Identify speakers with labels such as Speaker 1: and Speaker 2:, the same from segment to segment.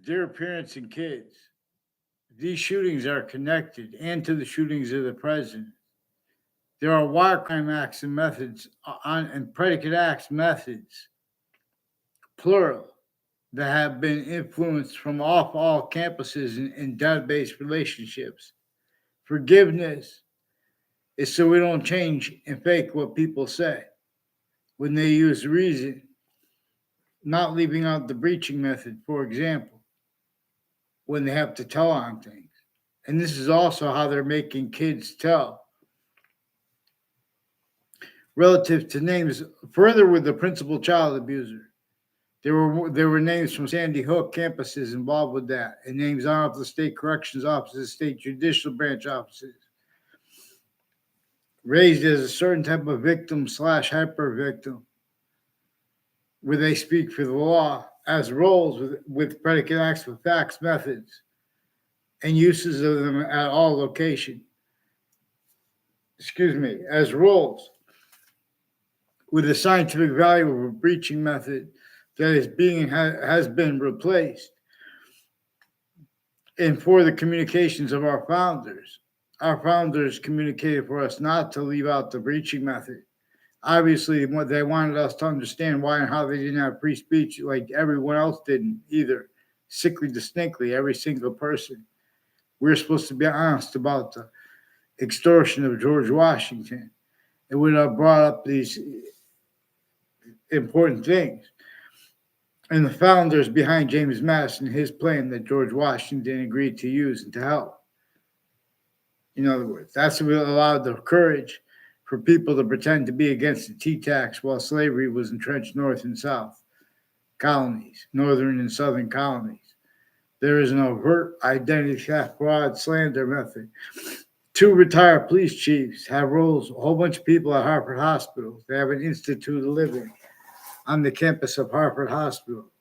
Speaker 1: Dear parents and kids, these shootings are connected and to the shootings of the president. There are wire crime acts and methods and predicate acts methods, plural, that have been influenced from off all campuses in database relationships. Forgiveness is so we don't change and fake what people say when they use reason, not leaving out the breaching method, for example, when they have to tell on things. And this is also how they're making kids tell relative to names. Further, with the principal child abuser, there were names from Sandy Hook campuses involved with that, and names on the state corrections offices, state judicial branch offices, raised as a certain type of victim slash hyper victim, where they speak for the law as roles with predicate acts with facts methods and uses of them at all location. As roles with the scientific value of a breaching method that has been replaced. And for the communications of our founders communicated for us not to leave out the breaching method. Obviously, what they wanted us to understand why and how they didn't have free speech like everyone else didn't either. Sickly distinctly, every single person. We're supposed to be honest about the extortion of George Washington. It would have brought up these important things. And the founders behind James Madison, his plan that George Washington agreed to use and to help. In other words, that's what allowed the courage for people to pretend to be against the tea tax while slavery was entrenched north and south colonies, northern and southern colonies. There is an overt identity theft, fraud, slander method. 2 retired police chiefs have roles, a whole bunch of people at Harvard Hospital. They have an institute of living on the campus of Harvard Hospital,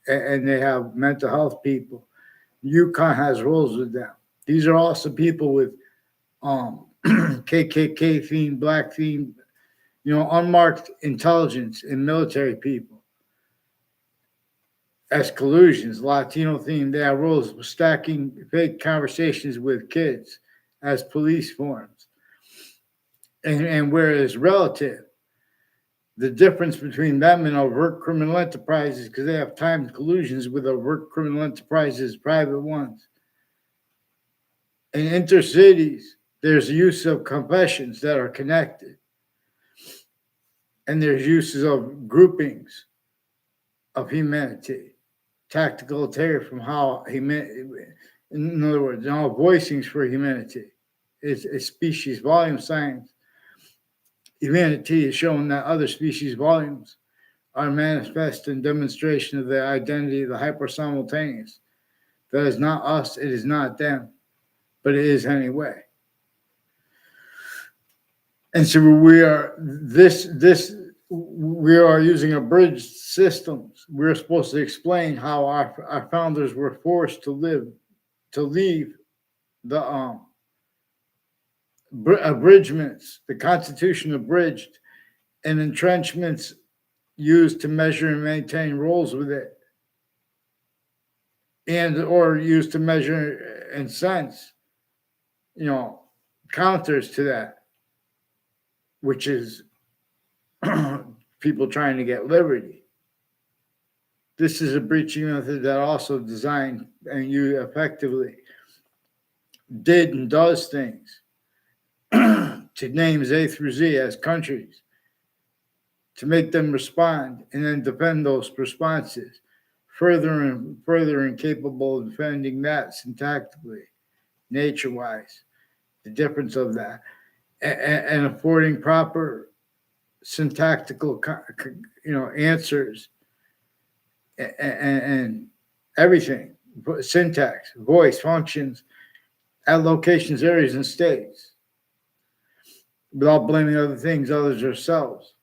Speaker 1: and they have mental health people. UConn has roles with them. These are also people with KKK theme, black theme, unmarked intelligence and military people. As collusions, Latino theme, they have roles with stacking fake conversations with kids as police forms. And whereas relative, the difference between them and overt criminal enterprises, because they have timed collusions with overt criminal enterprises, private ones. In intercities, there's use of confessions that are connected. And there's uses of groupings of humanity, tactical terror from how humanity, in other words, all voicings for humanity. It's species volume science. Humanity is showing that other species volumes are manifest in demonstration of the identity of the hyper-simultaneous. That is not us, it is not them, but it is anyway. And so we are using abridged systems. We're supposed to explain how our founders were forced to leave the abridgments, the Constitution abridged, and entrenchments used to measure and maintain roles with it, and or used to measure and sense, counters to that, which is people trying to get liberty. This is a breaching method that also designed and you effectively did and does things to names A through Z as countries, to make them respond and then defend those responses, further incapable of defending that syntactically, nature-wise, the difference of that, and affording proper syntactical, answers and everything, syntax, voice, functions, at locations, areas, and states, without blaming other things, others, ourselves.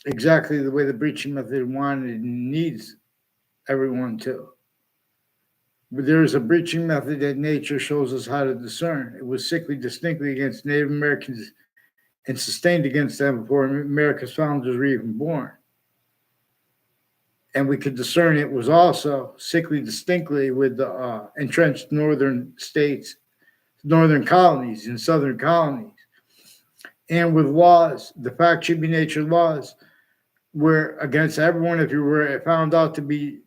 Speaker 1: Exactly the way the breaching method wanted and needs everyone to. But there is a breaching method that nature shows us how to discern. It was sickly distinctly against Native Americans and sustained against them before America's founders were even born. and we could discern it was also sickly distinctly with the entrenched northern states, northern colonies, and southern colonies, and with laws, the fact should be nature laws, were against everyone if you were found out to be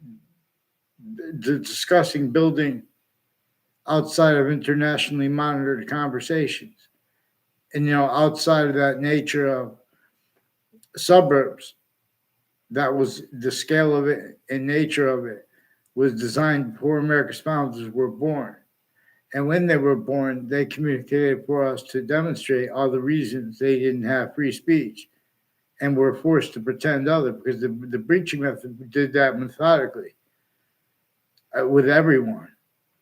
Speaker 1: discussing building outside of internationally monitored conversations. And, outside of that nature of suburbs, that was the scale of it and nature of it was designed before America's founders were born. And when they were born, they communicated for us to demonstrate all the reasons they didn't have free speech and were forced to pretend other, because the breaching method did that methodically with everyone.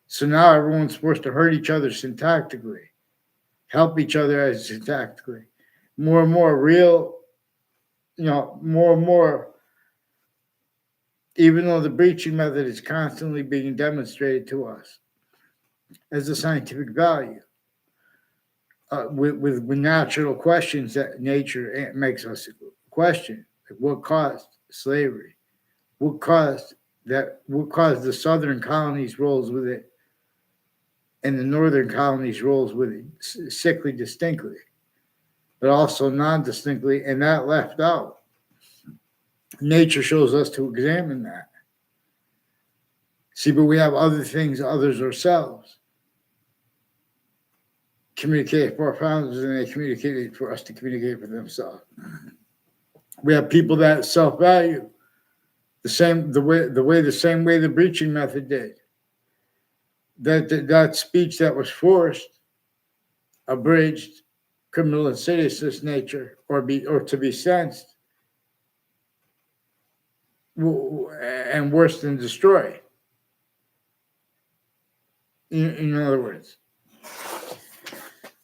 Speaker 1: So now everyone's forced to hurt each other syntactically, help each other as syntactically. More and more real, more and more, even though the breaching method is constantly being demonstrated to us as a scientific value, with natural questions that nature makes us question, like what caused slavery, what caused the southern colonies rolls with it, and the northern colonies rolls with it sickly distinctly, but also non-distinctly, and that left out. Nature shows us to examine that. See, but we have other things, others ourselves. Communicate for our founders, and they communicated for us to communicate for themselves. We have people that self-value the same way the breaching method did. That speech that was forced, abridged, criminal insidious nature, or to be sensed, and worse than destroy. In other words.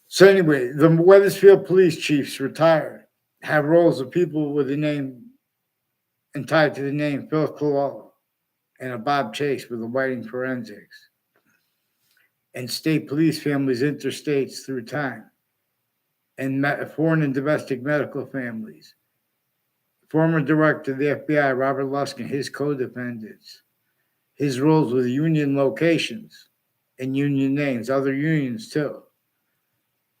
Speaker 1: So anyway, the Wethersfield police chiefs retired, have roles of people with a name and tied to the name Phil Cololo and a Bob Chase with the Whiting forensics, and state police families interstates through time, and foreign and domestic medical families. Former director of the FBI, Robert Lusk, and his co-defendants, his roles with union locations and union names, other unions too,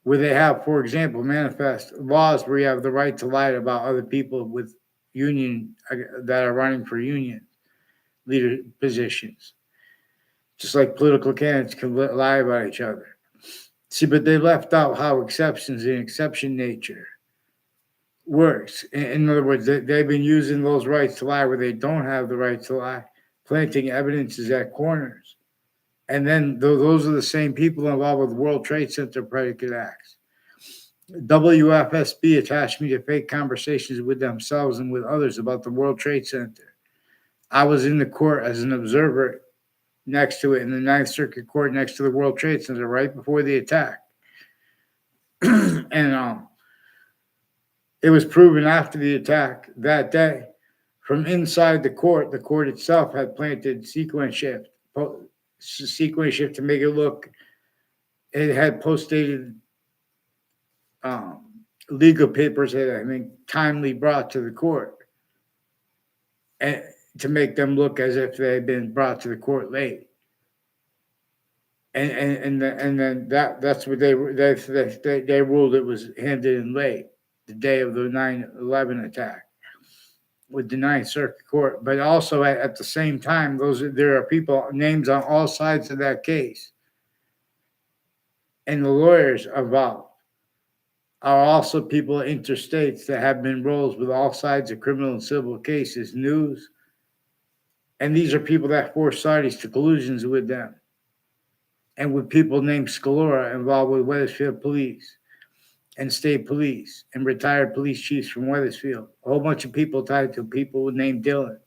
Speaker 1: where they have, for example, manifest laws where you have the right to lie about other people with union that are running for union leader positions, just like political candidates can lie about each other. See, but they left out how exceptions and exception nature works. In other words, they've been using those rights to lie where they don't have the right to lie, planting evidences at corners. And then those are the same people involved with World Trade Center predicate acts. WFSB attached me to fake conversations with themselves and with others about the World Trade Center. I was in the court as an observer next to it in the Ninth Circuit Court next to the World Trade Center right before the attack. And it was proven after the attack that day from inside the court itself had planted sequence shift to make it look, it had post-dated legal papers that had been timely brought to the court, and to make them look as if they had been brought to the court late. And then that's what they ruled it was handed in late, the day of the 9/11 attack with the Ninth Circuit Court. But also at the same time, there are people names on all sides of that case, and the lawyers involved are also people interstates that have been roles with all sides of criminal and civil cases, news, and these are people that force parties to collusions with them, and with people named Scalora involved with Wethersfield Police and state police and retired police chiefs from Wethersfield. A whole bunch of people tied to people named Dylan.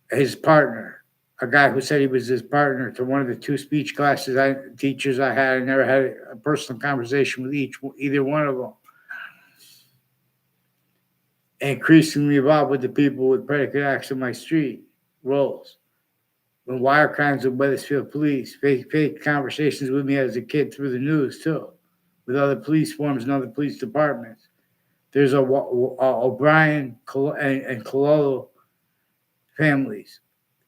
Speaker 1: His partner, a guy who said he was his partner to one of the two speech teachers I had. I never had a personal conversation with either one of them. And increasingly involved with the people with predicate acts on my street roles. When wire crimes with Wethersfield Police, fake conversations with me as a kid through the news too, with other police forms and other police departments, There's a O'Brien and Cololo families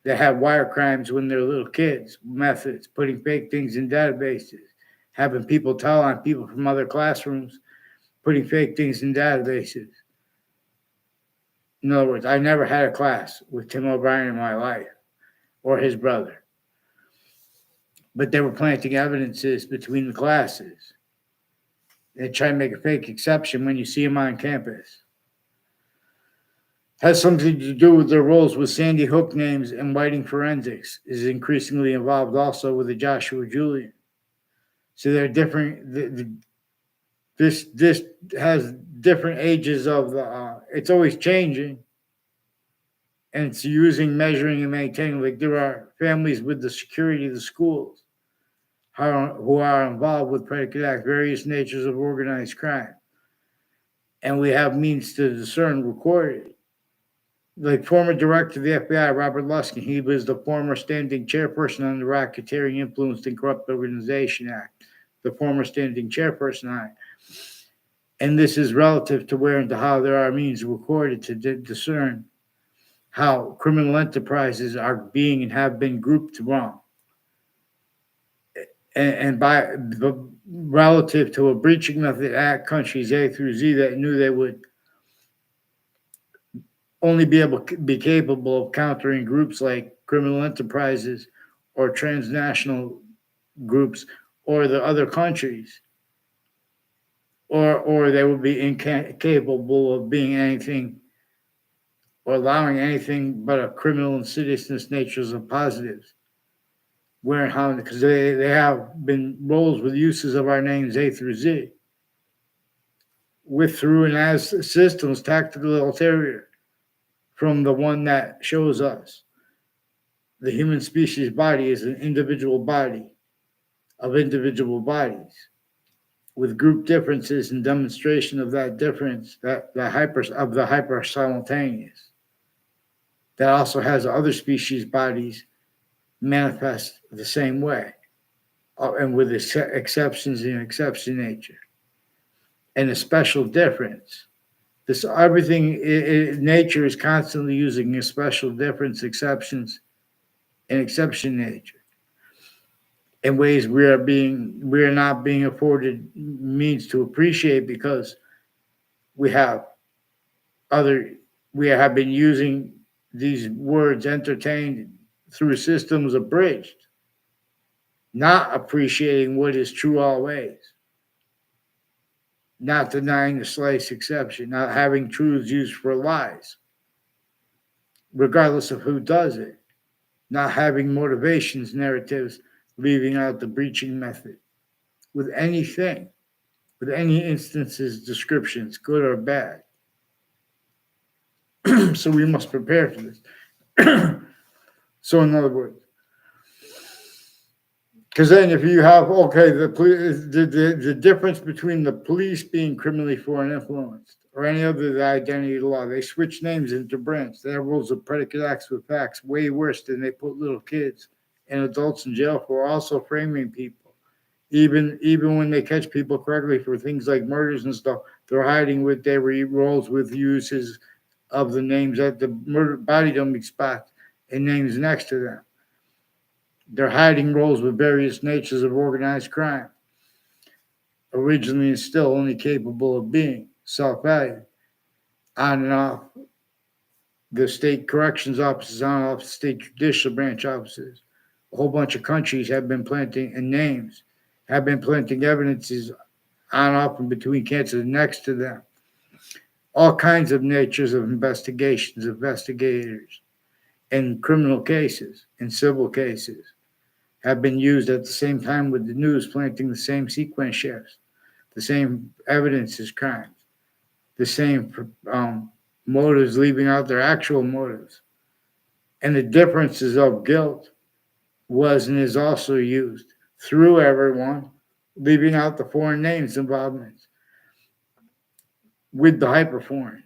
Speaker 1: that have wire crimes when they're little kids, methods, putting fake things in databases, having people tell on people from other classrooms, putting fake things in databases. In other words, I never had a class with Tim O'Brien in my life or his brother, but they were planting evidences between the classes. They try to make a fake exception when you see them on campus. Has something to do with their roles with Sandy Hook names and whiting forensics is increasingly involved also with the Joshua Julian. So they're different. This has different ages of the. It's always changing, and it's using, measuring, and maintaining. Like there are families with the security of the schools who are involved with predicate acts, various natures of organized crime, and we have means to discern recorded. Like former director of the FBI, Robert Luskin, he was the former standing chairperson on the Racketeering Influenced and Corrupt Organization Act, the former standing chairperson on it. And this is relative to where and to how there are means recorded to discern how criminal enterprises are being and have been grouped wrong. And by the relative to a breaching method act, countries A through Z that knew they would only be able to be capable of countering groups like criminal enterprises or transnational groups or the other countries, or they would be incapable of being anything or allowing anything but a criminal insidiousness natures of positives. Where and how, because they have been roles with uses of our names A through Z, with, through, and as systems tactical ulterior from the one that shows us the human species body is an individual body of individual bodies with group differences and demonstration of that difference, that the hyper simultaneous, that also has other species bodies manifest the same way, and with exceptions in exception nature, and a special difference. This everything nature is constantly using a special difference, exceptions, and exception nature in ways we are not being afforded means to appreciate because we have been using these words entertained through systems abridged, not appreciating what is true always, not denying the slightest exception, not having truths used for lies, regardless of who does it, not having motivations, narratives, leaving out the breaching method with anything, with any instances, descriptions, good or bad. So we must prepare for this. So in other words, because then if you have, okay, the difference between the police being criminally foreign influenced or any other identity of the law, they switch names into brands. They have rules of predicate acts with facts way worse than they put little kids and adults in jail for also framing people. Even when they catch people correctly for things like murders and stuff, they're hiding with their roles with uses of the names at the murder body dumping spot and names next to them. They're hiding roles with various natures of organized crime, originally and still only capable of being self-value, on and off the state corrections offices, on and off the state judicial branch offices. A whole bunch of countries have been planting and names, have been planting evidences on, off, and between cancers next to them. All kinds of natures of investigations, investigators, in criminal cases, in civil cases, have been used at the same time with the news, planting the same sequence shifts, the same evidence as crimes, the same motives, leaving out their actual motives. And the differences of guilt was and is also used through everyone, leaving out the foreign names involvements with the hyper foreign.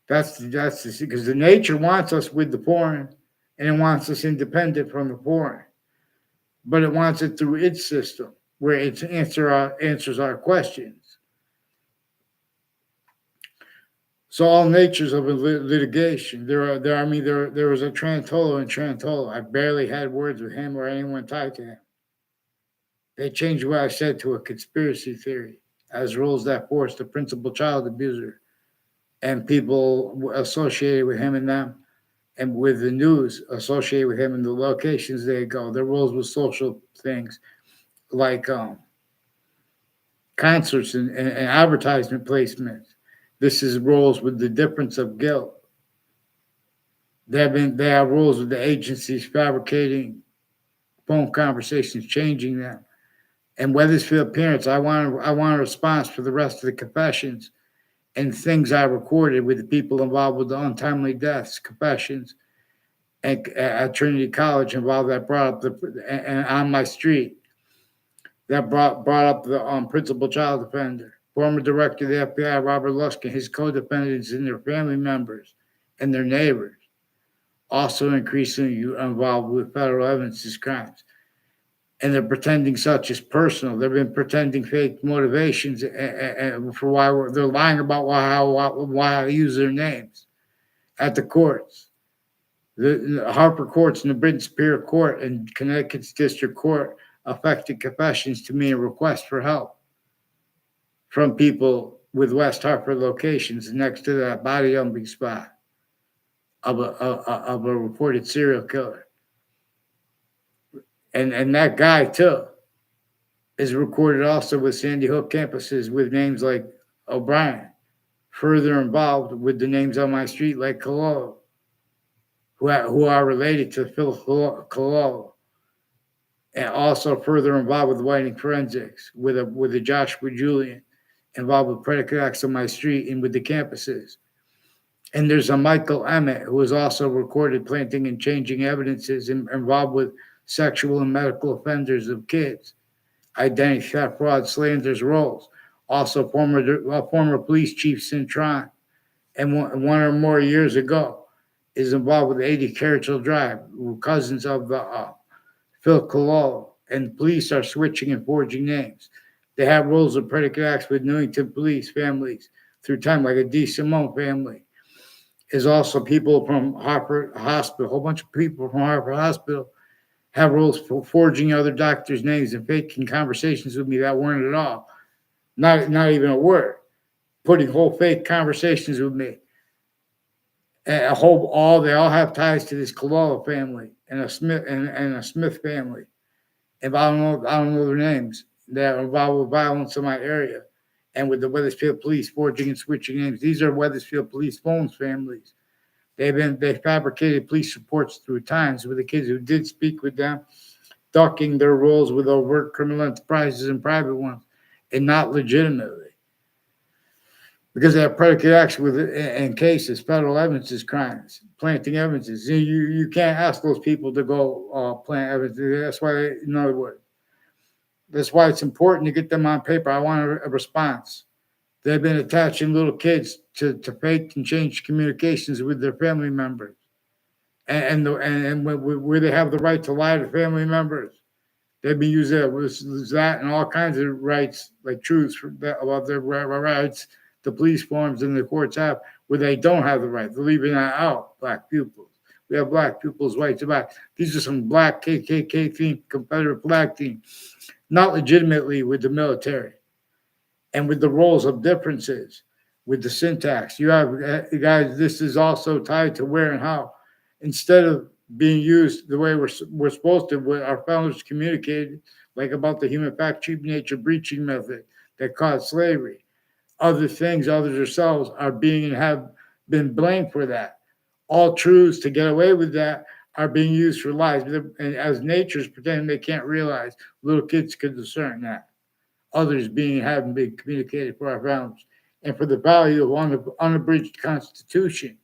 Speaker 1: That's because the nature wants us with the foreign and it wants us independent from the foreign. But it wants it through its system where it answers our questions. So all natures of litigation. There was a Trantolo in Trantolo. I barely had words with him or anyone tied to him. They changed what I said to a conspiracy theory as rules that forced the principal child abuser and people associated with him and them, and with the news associated with him and the locations they go. Their roles with social things like concerts and advertisement placements. This is roles with the difference of guilt. They have roles with the agencies fabricating phone conversations, changing them. And Weathersfield parents, I want a response for the rest of the confessions and things I recorded with the people involved with the untimely deaths, confessions, and at Trinity College involved that brought up and on my street that brought up the principal child offender, former director of the FBI, Robert Luskin, his co-defendants and their family members and their neighbors, also increasingly involved with federal evidence as crimes. And they're pretending such as personal. They've been pretending fake motivations for why they're lying about why I use their names at the courts. The Harper courts and the Britain Superior Court and Connecticut's District Court affected confessions to me and requests for help from people with West Harper locations next to that body dumping spot of a reported serial killer. And that guy, too, is recorded also with Sandy Hook campuses with names like O'Brien, further involved with the names on my street like Cololo, who are related to Phil Cololo, and also further involved with whiting forensics, with a Joshua Julian, involved with predicate acts on my street and with the campuses. And there's a Michael Emmett, who was also recorded planting and changing evidences involved with sexual and medical offenders of kids, identity theft, fraud, slanders, roles. Also, former police chief Cintron, and one or more years ago, is involved with 80 Carroll Drive, cousins of the Phil Cololo, and police are switching and forging names. They have roles of predicate acts with Newington police families through time, like a D. Simone family. Is also people from Harper Hospital, a whole bunch of people from Harper Hospital have roles for forging other doctors' names and faking conversations with me that weren't at all. Not even a word. Putting whole fake conversations with me. And they all have ties to this Cololo family and a Smith family. And I don't know their names. They're involved with violence in my area. And with the Weathersfield police forging and switching names. These are Weathersfield police phones families. They fabricated police reports through times with the kids who did speak with them, ducking their roles with overt criminal enterprises and private ones, and not legitimately. Because they have predicate acts in cases, federal evidence is crimes, planting evidences. You can't ask those people to go plant evidence. That's why, in other words, that's why it's important to get them on paper. I want a response. They've been attaching little kids to fake and change communications with their family members, and where they have the right to lie to family members, they've been using that and all kinds of rights, like truths about their rights. The police forms and the courts have where they don't have the right. They're leaving that out. Black pupils. We have black pupils' rights back. These are some black KKK team, Confederate flag team, not legitimately with the military. And with the roles of differences, with the syntax, you have guys. This is also tied to where and how. Instead of being used the way we're supposed to, what our founders communicated, like about the human fact, cheap nature breaching method that caused slavery. Other things, others ourselves are being and have been blamed for that. All truths to get away with that are being used for lies. And as nature's pretending they can't realize, little kids can discern that. Others haven't been communicated for our founders and for the value of unabridged Constitution.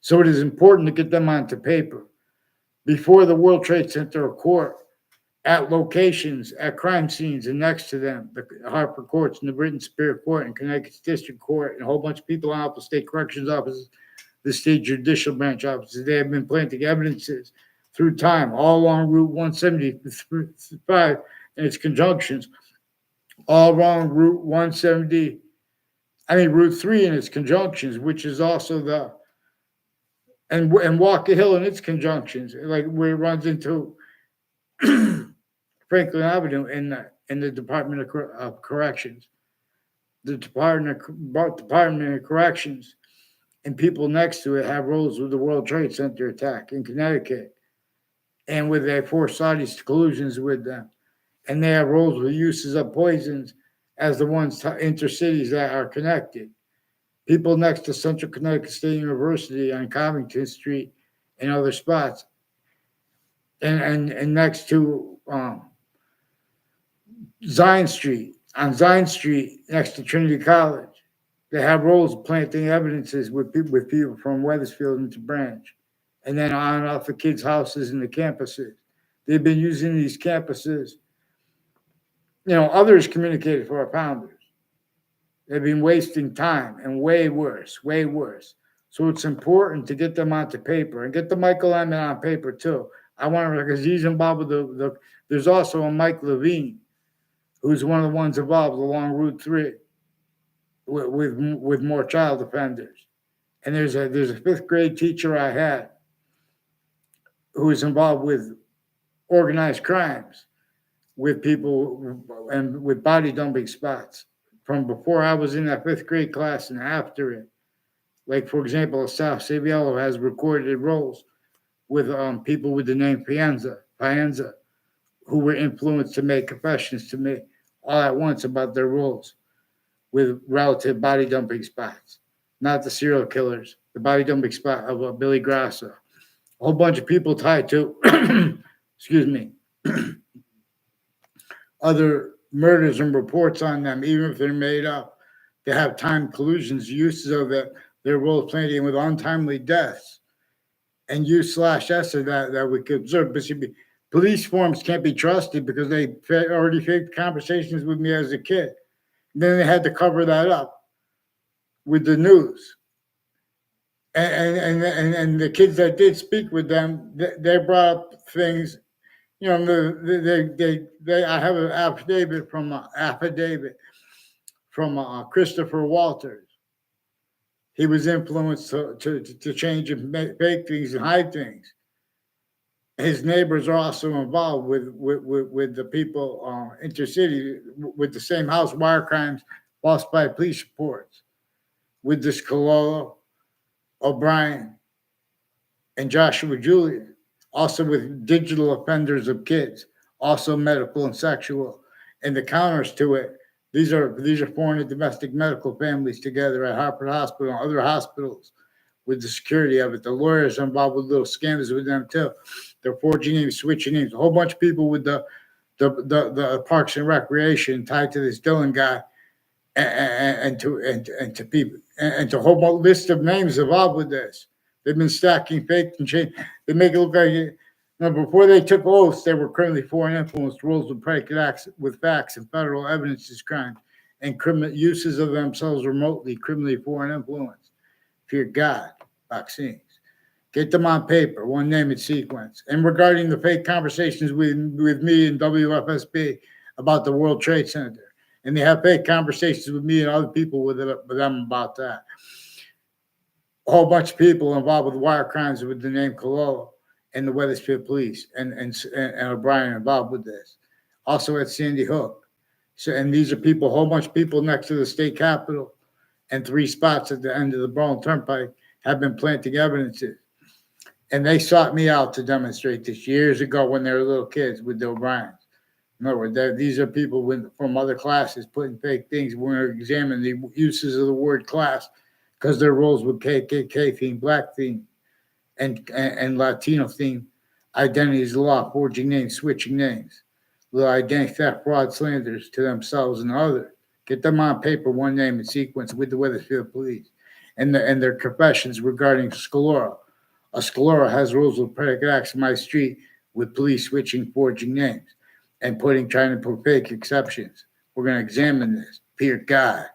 Speaker 1: So it is important to get them onto paper before the World Trade Center court, at locations, at crime scenes, and next to them, the Harper courts and the Britain Superior Court and Connecticut's District Court and a whole bunch of people out the state corrections offices, the state judicial branch offices. They have been planting evidences through time all along Route 175 and its conjunctions, all along Route 170 Route 3 and its conjunctions, which is also and Walker Hill and its conjunctions, like where it runs into Franklin Avenue in the Department of Corrections. The Department of Corrections and people next to it have roles with the World Trade Center attack in Connecticut and with their forced Saudis collusions with them. And they have roles with uses of poisons as the ones intercities that are connected. People next to Central Connecticut State University on Covington Street and other spots, and next to Zion Street, on Zion Street next to Trinity College. They have roles planting evidences with people from Wethersfield into Branch, and then on and off the kids' houses and the campuses. They've been using these campuses. Others communicated for our founders. They've been wasting time, and way worse, way worse. So it's important to get them onto paper and get the Michael Emmett on paper too. I want to, because he's involved with there's also a Mike Levine, who's one of the ones involved along Route 3 with more child offenders. And there's a fifth grade teacher I had who is involved with organized crimes with people and with body dumping spots from before I was in that fifth grade class and after it. Like, for example, South Saviello has recorded roles with people with the name Pienza, who were influenced to make confessions to me all at once about their roles with relative body dumping spots. Not the serial killers, the body dumping spot of Billy Grasso. A whole bunch of people tied to, excuse me, other murders and reports on them, even if they're made up. They have time collusions, uses of their role playing with untimely deaths, and use/s of that we could observe. But police forms can't be trusted because they already faked conversations with me as a kid. And then they had to cover that up with the news. And the kids that did speak with them, they brought up things. I have an affidavit from Christopher Walters. He was influenced to change and fake things and hide things. His neighbors are also involved with the people intercity with the same house wire crimes, falsified police reports, with this Cololo, O'Brien, and Joshua Julian. Also with digital offenders of kids, also medical and sexual. And the counters to it, these are foreign and domestic medical families together at Hartford Hospital and other hospitals with the security of it. The lawyers are involved with little scams with them too. They're forging names, switching names. A whole bunch of people with the Parks and Recreation tied to this Dillon guy, and to people and to a whole list of names involved with this. They've been stacking fake and change. They make it look like before they took oaths, they were criminally foreign influenced rules with predicate acts with facts and federal evidence is crime and criminal uses of themselves remotely criminally foreign influence. Fear God, vaccines. Get them on paper, one name and sequence. And regarding the fake conversations with me and WFSB about the World Trade Center, and they have fake conversations with me and other people with them about that. A whole bunch of people involved with wire crimes with the name Cololo and the Wethersfield Police and O'Brien involved with this. Also at Sandy Hook. So, and these are people, a whole bunch of people next to the state capitol and 3 spots at the end of the Berlin Turnpike have been planting evidences. And they sought me out to demonstrate this years ago when they were little kids with the O'Briens. In other words, these are people from other classes putting fake things. We're going to examine the uses of the word class because their roles with KKK theme, black theme, and Latino theme, identities of law, forging names, switching names, little identity theft, fraud, slanders to themselves and others. Get them on paper, one name and sequence with the Wethersfield Police, and their confessions regarding Scalora. A Scalora has rules with predicate acts in my street with police switching, forging names, and trying to put fake exceptions. We're going to examine this. Dear God.